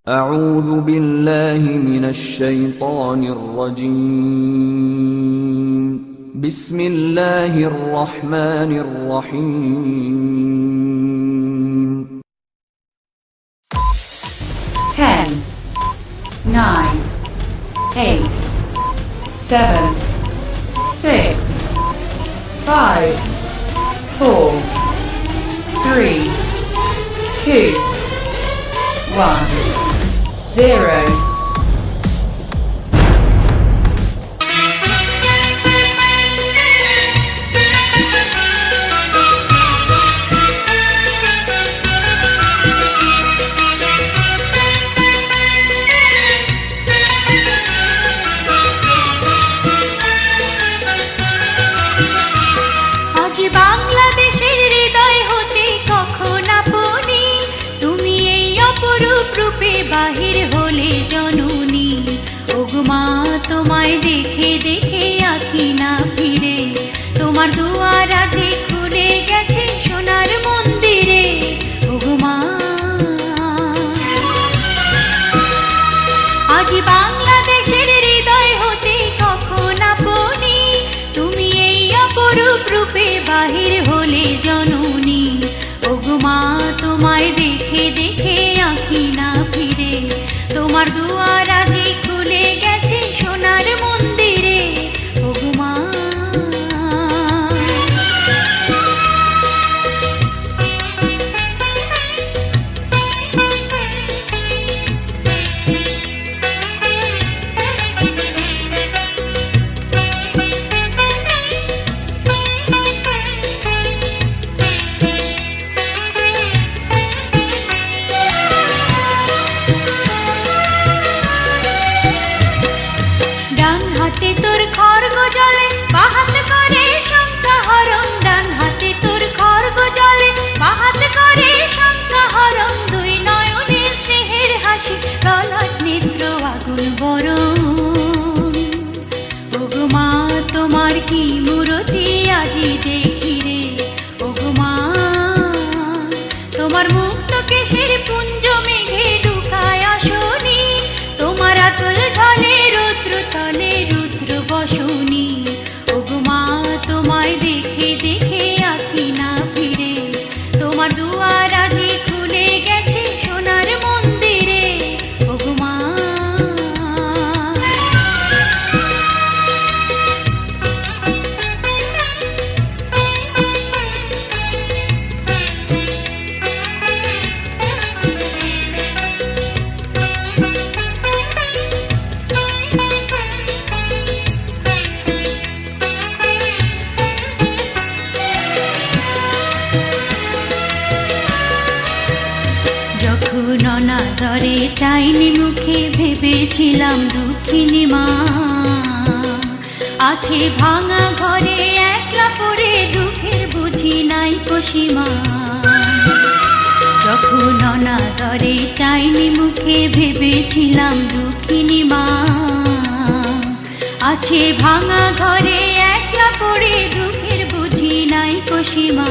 أعوذ بالله من الشيطان الرجيم بسم الله الرحمن الرحيم 10 9 8 7 6 5 4 3 2 1 0 বাংলাদেশের হৃদয় হতে কখন আপনি তুমি এই অপরূপ রূপে বাহির হলে জননী। ওগো মা তোমায় দেখে দেখে আঁখি না ফিরে, তোমার দুয়ার আজে খুলে গেছে সোনার মন্দিরে। ওগো মা আজ বাংলাদেশের হৃদয় হতে কখন আপনি তুমি এই অপরূপ রূপে বাহির হলে জননী। ওগো মা তোমায় দেখে দেখে আঁখি না ফিরে, তোমার দুয়ার আজে খুলে গেছে সোনার মন্দিরে। ওগো মা ডান হাতে তোর খড়গ জলে বাহাত করে শঙ্কা হরণ, ডান হাতে তোর খড়গ জলে বাহাত করে শঙ্কা হরণ। দুই নয়নে স্নেহের হাসি ললাট নেত্র আগুন বরণ। ওগো মা তোমার কি মূরতি আজি দেখি রে। ওগো মা তোমার মুক্ত কেশের পুঞ্জ মেঘে ঢুকায় আসনি, তোমার আচল ঝলে রুদ্র তলে রুদ্র বসনি। ওগো মা তোমায় দেখে দেখে আঁখি না ফিরে, তোমার দুয়ার আজে খুলে গেছে সোনার মন্দিরে। ওগো মা যখন অনাদরে চাইনি মুখে ভেবেছিলাম দুঃখিনী মা, আছে ভাঙা ঘরে একলা পড়ে দুঃখের বুঝি নাই কসীমা। যখন অনাদরে চাইনি মুখে ভেবেছিলাম দুঃখিনী মা, আছে ভাঙা ঘরে একলা পড়ে দুঃখের বুঝি নাই কসীমা।